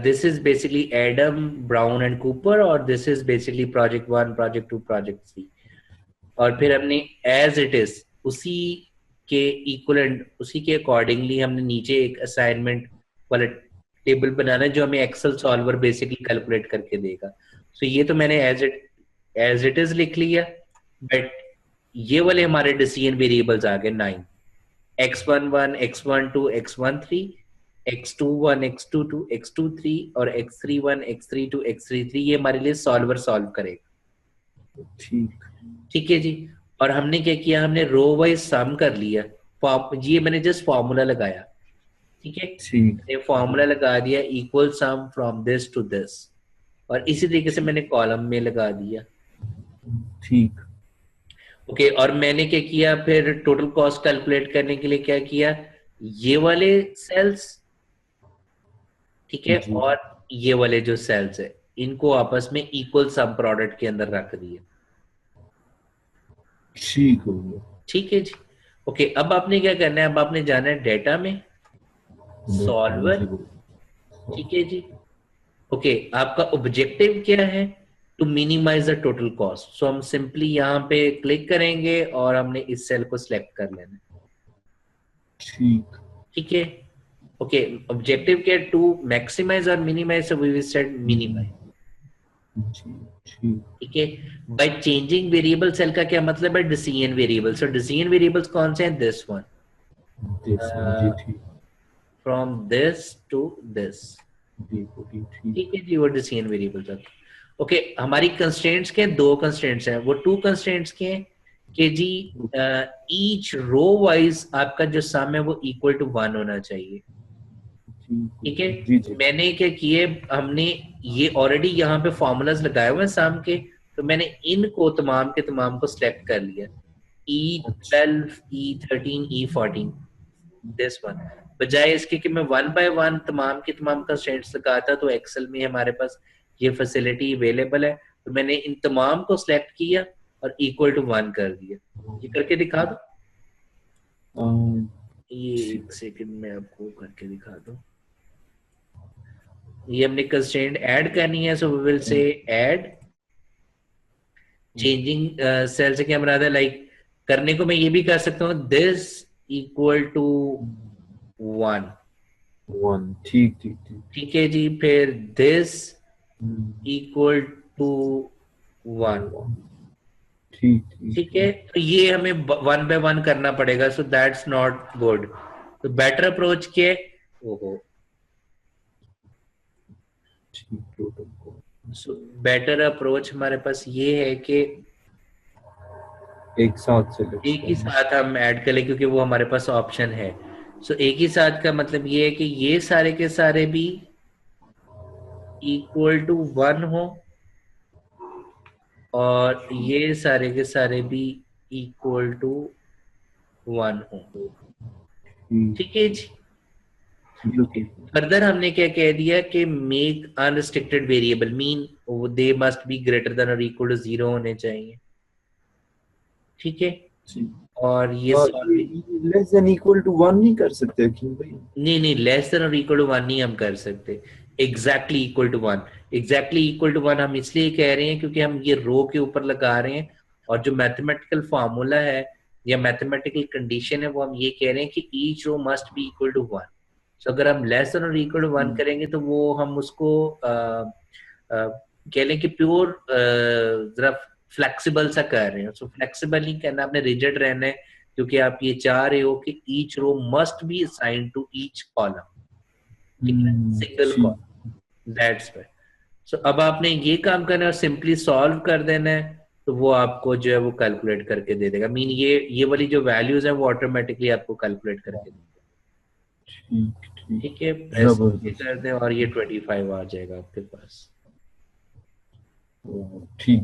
This is basically Adam, Brown and Cooper, और this is basically project 1, project 2, project 3. और फिर हमने as it is उसी के इक्वलेंट, उसी के अकॉर्डिंगली हमने नीचे एक असाइनमेंट वाला टेबल बनाना है जो हमें एक्सेल सॉल्वर बेसिकली कैलकुलेट करके देगा. सो ये तो मैंने एज इट इज लिख लिया, बट ये वाले हमारे डिसीजन वेरिएबल्स आ गए 9. x11, x12, x13, x21, x22, x23 और x31, x32, x33 ये हमारे लिए सॉल्वर सॉल्व करेगा. ठीक है जी. और हमने क्या किया, हमने रो वाइज सम कर लिया. ये मैंने जस्ट फॉर्मूला लगाया. ठीक है, फॉर्मूला लगा दिया equal sum from this to this, और इसी तरीके से मैंने कॉलम में लगा दिया. ठीक. ओके, और मैंने क्या किया फिर टोटल कॉस्ट कैलकुलेट करने के लिए क्या किया, ये वाले सेल्स, ठीक है, और ये वाले जो सेल्स है इनको आपस में इक्वल सम प्रोडक्ट के अंदर रख दिया. ठीक है जी. ओके, अब आपने क्या करना है, अब आपने जाना है डेटा में, सॉल्वर. ठीक है जी. ओके, आपका ऑब्जेक्टिव क्या है, to minimize the total cost. So हम सिंपली यहाँ पे क्लिक करेंगे और हमने इस सेल को सिलेक्ट कर लेना. ठीक है. ओके, ऑब्जेक्टिव क्या है, टू मैक्सिमाइज और minimise. So we will set minimise. ठीक है. बाय चेंजिंग वेरिएबल सेल का क्या मतलब है, decision variable. So decision variables कौन से हैं, this one, from this to this. ठीक है जी, वो डिसीजन वेरिएबल्स हैं. ओके, हमारी कंस्ट्रेंट्स के दो कंस्ट्रेंट्स हैं. वो टू कंस्ट्रेंट्स के हैं कि जी ईच रो वाइज आपका जो सम है वो इक्वल टू 1 होना चाहिए. ठीक है. मैंने क्या किए, हमने ये ऑलरेडी यहाँ पे फॉर्मूलाज लगाए हुए हैं सम के, तो मैंने इनको तमाम के तमाम को सिलेक्ट कर लिया. E12, E13, E14, this one. बजाय इसके कि मैं 1 by 1 तमाम के तमाम कंस्ट्रेंट्स लगाता, तो एक्सेल में हमारे पास ये फैसिलिटी अवेलेबल है. तो मैंने इन तमाम को सिलेक्ट किया और इक्वल टू 1 कर दिया. ये करके दिखा दो. ये एक सेकंड में आपको करके दिखा दो. ये हमने कंस्ट्रेंट ऐड करनी है. So we will say add changing cell से क्या मराद है, लाइक करने को मैं ये भी कर सकता हूँ, दिस इक्वल टू 1. ठीक है जी. फिर दिस इक्वल टू 1. ठीक है. तो ये हमें 1 by 1 करना पड़ेगा. So that's not good. तो बेटर अप्रोच क्या है, ओहो, सो बेटर अप्रोच हमारे पास ये है कि एक ही साथ हम ऐड कर ले, क्योंकि वो हमारे पास ऑप्शन है. सो एक ही साथ का मतलब ये है कि ये सारे के सारे भी इक्वल टू 1 हो और ये सारे के सारे भी इक्वल टू 1 हो. ठीक है जी. फर्दर हमने क्या कह दिया कि make unrestricted variable mean they must be greater than और इक्वल टू 0 होने चाहिए. ठीक है. और ये लेस देन इक्वल टू 1 नहीं कर सकते क्यों भाई? नहीं, लेस देन और इक्वल टू 1 नहीं हम कर सकते. Exactly equal to 1. Exactly equal to 1 हम इसलिए कह रहे हैं क्योंकि हम ये रो के ऊपर लगा रहे हैं, और जो मैथमेटिकल फार्मूला है या मैथमेटिकल कंडीशन है वो हम ये कह रहे हैं कि each row must be equal to 1. So अगर हम लेस देन और इक्वल टू 1 करेंगे तो वो हम उसको कह लें कि प्योर जरा फ्लेक्सिबल सा कर रहे हैं. सो फ्लेक्सिबल नहीं करना, आपने रिजिड रहना है, क्योंकि आप ये चाह रहे हो कि each row must be assigned to each column. ठीक है, single column. That's why. So अब आपने ये काम करना है और सिंपली सॉल्व कर देना है, तो वो आपको जो है वो कैलकुलेट करके दे देगा. मीन ये वाली जो वैल्यूज है वो ऑटोमेटिकली आपको कैलकुलेट करके देगा. ठीक है, प्रेस कर दें और ये 25 आ जाएगा आपके पास. ठीक.